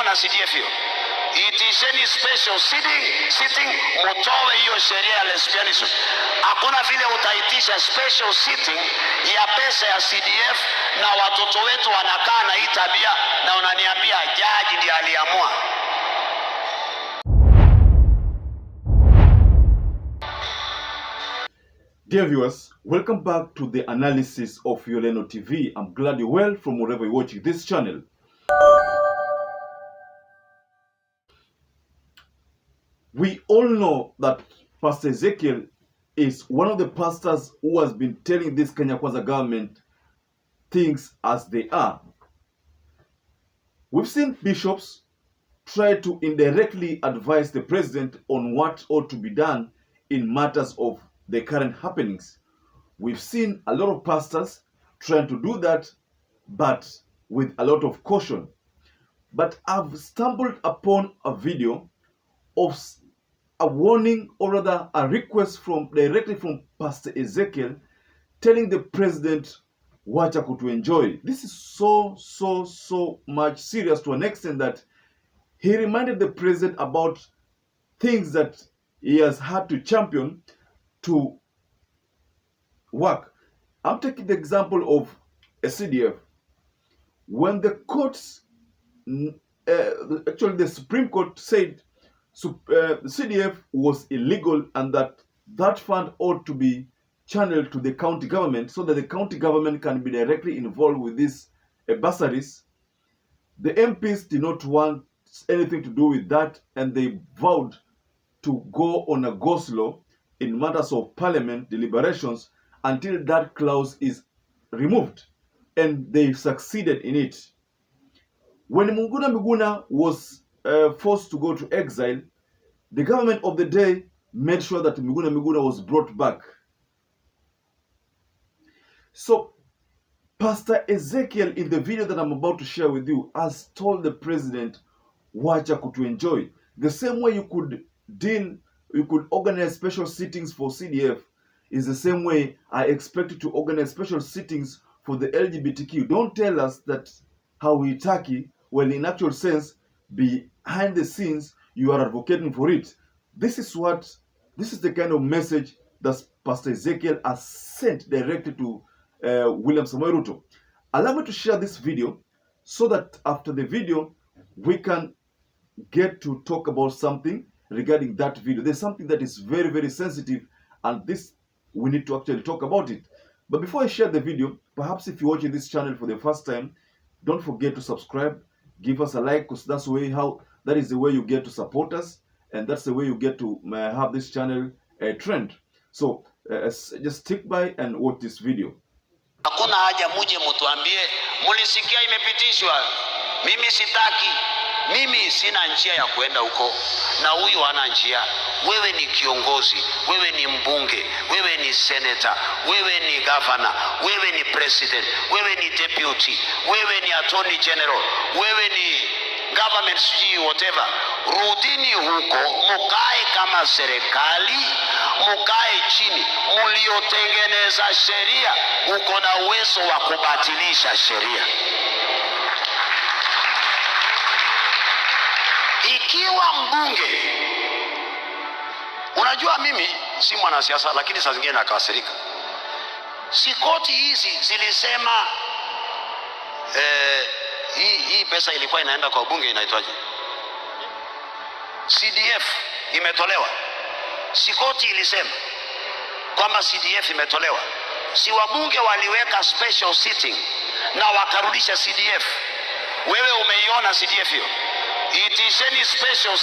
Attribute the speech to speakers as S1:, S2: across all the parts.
S1: umeiona CDF hiyo? Itisheni special sitting mtoe hiyo sheria ya lesbianism. Hakuna vile utaitisha special sitting ya pesa ya CDF na watoto wetu wanakaa na hii tabia na unaniambia jaji ndiye aliamua.
S2: Dear viewers, welcome back to the analysis of YOLENO TV. I'm glad you're well from wherever you're watching this channel. We all know that Pastor Ezekiel is one of the pastors who has been telling this Kenya Kwanza government things as they are. We've seen bishops try to indirectly advise the president on what ought to be done in matters of the current happenings. We've seen a lot of pastors trying to do that, but with a lot of caution. But I've stumbled upon a video of a warning, or rather a request directly from Pastor Ezekiel telling the president wacha kutuenjoy. This is so much serious to an extent that he reminded the president about things that he has had to champion to work. I'm taking the example of a CDF. When the courts, actually the Supreme Court said CDF was illegal and that fund ought to be channeled to the county government so that the county government can be directly involved with these bursaries, the MPs did not want anything to do with that, and they vowed to go on a go-slow in matters of parliament deliberations until that clause is removed, and they succeeded in it. When Miguna was forced to go to exile, the government of the day made sure that Miguna was brought back. So Pastor Ezekiel, in the video that I'm about to share with you, has told the president wacha kutuenjoy. The same way you could organize special sittings for CDF is the same way I expect you to organize special sittings for the LGBTQ. Don't tell us that how we Turkey, when in actual sense, behind the scenes, you are advocating for it. This is the kind of message that Pastor Ezekiel has sent directly to William Samoei Ruto. Allow me to share this video so that after the video, we can get to talk about something regarding that video. There's something that is very sensitive, and this we need to actually talk about it. But before I share the video, perhaps if you're watching this channel for the first time, don't forget to subscribe, give us a like, because that is the way you get to support us, and that's the way you get to have this channel trend. So just stick by and watch this video.
S1: Hakuna haja muje mtuambie mulisikia imepitishwa. Mimi sitaki. Mimi sina njia ya kwenda huko, na huyu hana njia. Wewe ni kiongozi, wewe ni mbunge, wewe ni senator, wewe ni governor, wewe ni president, wewe ni deputy, wewe ni attorney general, wewe ni government whatever. Rudini huko, mukae kama serikali, mukae chini, muliotengeneza sheria, uko na uwezo wa kubatilisha sheria. Ikiwa mbunge, unajua mimi si mwanasiasa, lakini saa zingine nakasirika. Si koti hizi zilisema hii pesa ilikuwa inaenda kwa bunge, inaitwaje? CDF imetolewa. Si koti ilisema kwamba CDF imetolewa. Si wabunge waliweka special sitting na wakarudisha CDF. Wewe umeiona CDF hiyo? Itisheni special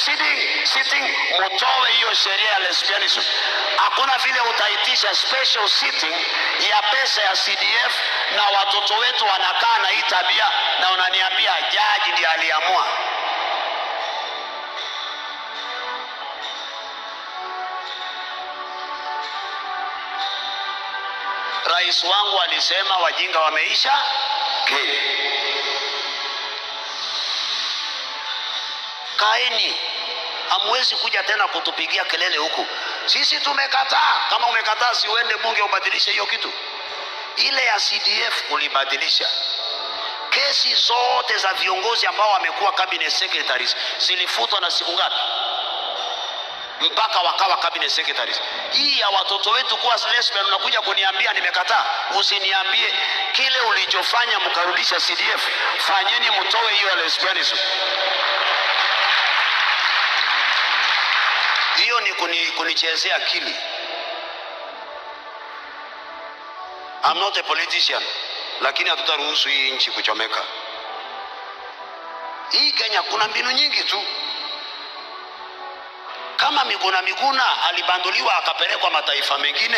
S1: sitting mtoe hiyo sheria ya lesbianism. Hakuna vile utaitisha special sitting ya pesa ya CDF na watoto wetu wanakaa na hii tabia na unaniambia jaji ndiye aliamua. Rais wangu alisema wajinga wameisha Kenya. Kaeni, hamwezi kuja tena kutupigia kelele huku. Sisi tumekataa. Kama umekataa, si uende bunge ubadilishe hiyo kitu. Ile ya CDF ulibadilisha. Kesi zote za viongozi ambao wamekuwa cabinet secretaries zilifutwa na siku ngapi? Mpaka wakawa cabinet secretaries. Hii ya watoto wetu kuwa lesbian unakuja kuniambia nimekataa? Usiniambie. Kile ulichofanya mkarudisha CDF, fanyeni mtoe hiyo lesbianism. Hiyo ni kunichezea akili. I'm not a politician, lakini hatutaruhusu hii nchi kuchomeka. Hii Kenya kuna mbinu nyingi tu. Kama Miguna alibanduliwa akapelekwa mataifa mengine,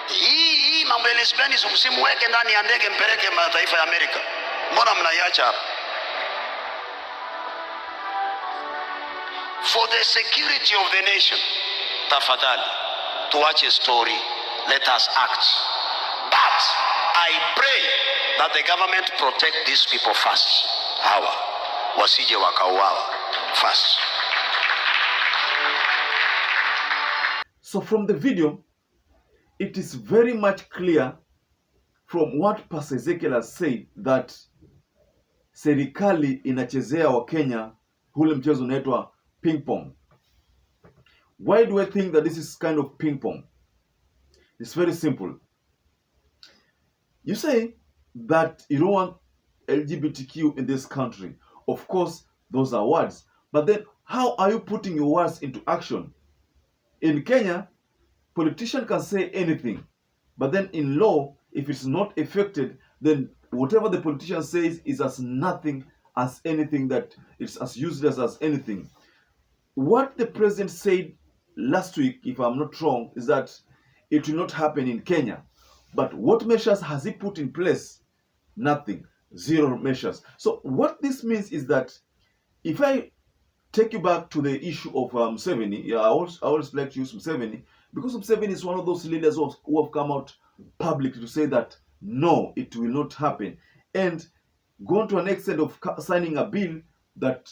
S1: hii mambo ya lesbianism msimuweke ndani ya ndege mpeleke mataifa ya Amerika. Mbona mnaiacha hapa? For the security of the nation, tafadhali tuache story, let us act. But I pray that the government protect these people first. Hawa wasije wakauawa first.
S2: So from the video, it is very much clear from what Pastor Ezekiel has said that serikali inachezea wa Kenya ule mchezo unaitwa ping pong. Why do I think that this is kind of ping pong? It's very simple. You say that you don't want LGBTQ in this country. Of course, those are words. But then how are you putting your words into action? In Kenya, politicians can say anything. But then in law, if it's not affected, then whatever the politician says is as nothing as anything, that it's as useless as anything. What the president said last week, if I'm not wrong, is that it will not happen in Kenya. But what measures has he put in place? Nothing. Zero measures. So what this means is that if I take you back to the issue of Museveni, I always like to use Museveni, because Museveni is one of those leaders who have come out publicly to say that no, it will not happen, and gone to an extent of signing a bill that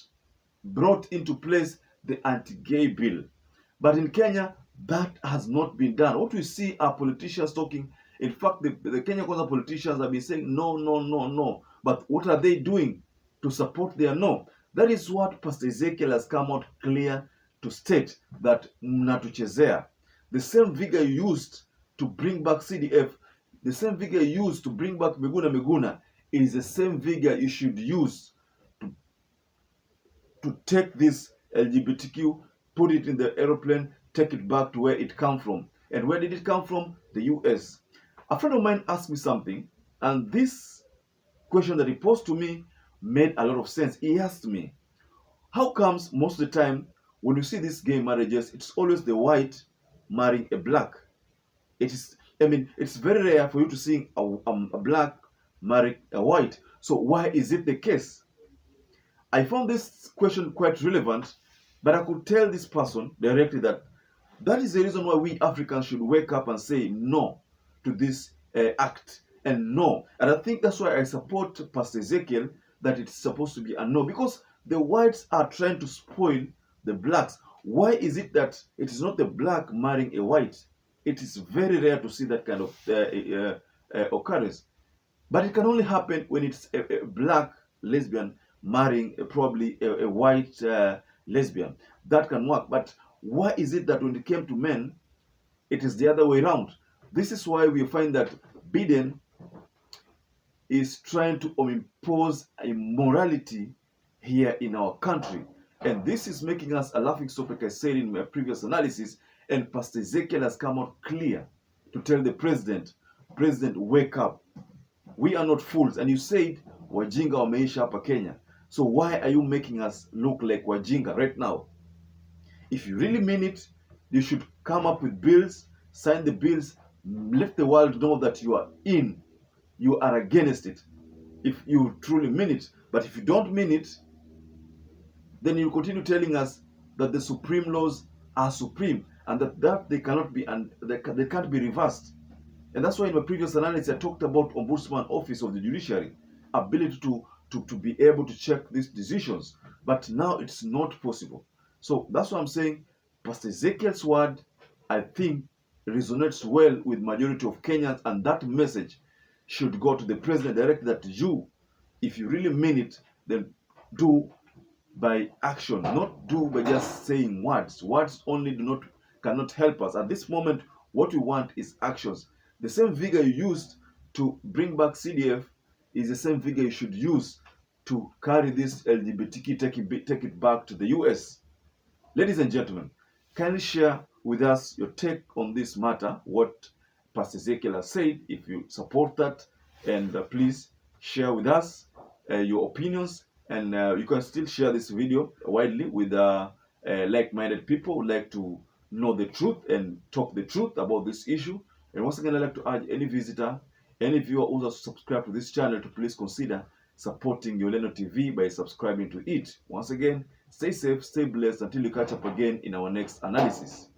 S2: brought into place the anti-gay bill. But in Kenya, that has not been done. What we see are politicians talking. In fact, the Kenya politicians have been saying no, no, no, no. But what are they doing to support their no? That is what Pastor Ezekiel has come out clear to state, that mnatuchezea. The same vigor you used to bring back CDF, the same vigor you used to bring back Miguna, is the same vigor you should use to take this LGBTQ, put it in the aeroplane, take it back to where it came from. And where did it come from? The US. A friend of mine asked me something, and this question that he posed to me made a lot of sense. He asked me, how comes most of the time when you see these gay marriages, it's always the white marrying a black? It's very rare for you to see a black marry a white. So why is it the case? I found this question quite relevant, but I could tell this person directly that is the reason why we Africans should wake up and say no to this act, and no. And I think that's why I support Pastor Ezekiel, that it's supposed to be a no, because the whites are trying to spoil the blacks. Why is it that it is not the black marrying a white? It is very rare to see that kind of occurrence. But it can only happen when it's a black lesbian marrying probably a white lesbian. That can work. But why is it that when it came to men, it is the other way around? This is why we find that Biden is trying to impose a morality here in our country. And this is making us a laughing stock, like I said in my previous analysis. And Pastor Ezekiel has come out clear to tell the president, wake up. We are not fools. And you said, wajinga wameisha hapa Kenya. So why are you making us look like wajinga right now? If you really mean it, you should come up with bills, sign the bills, let the world know that you are in, you are against it, if you truly mean it. But if you don't mean it, then you continue telling us that the supreme laws are supreme, and that they cannot be, and they can't be reversed. And that's why in my previous analysis I talked about Ombudsman Office of the Judiciary, ability to be able to check these decisions. But now it's not possible. So that's why I'm saying Pastor Ezekiel's word, I think, resonates well with majority of Kenyans, and that message should go to the president directly, that you if you really mean it, then do by action, not do by just saying words. Words only cannot help us. At this moment, what we want is actions. The same vigor you used to bring back CDF is the same vigor you should use to carry this LGBTQ, take it back to the US. Ladies and gentlemen, kindly share with us your take on this matter, what Pastor Ezekiel has said, if you support that, and please share with us your opinions, and you can still share this video widely with like-minded people who like to know the truth and talk the truth about this issue. And once again, I'd like to urge any visitor, any viewer who has subscribed to this channel to please consider supporting YOLENO TV by subscribing to it. Once again, stay safe, stay blessed until you catch up again in our next analysis.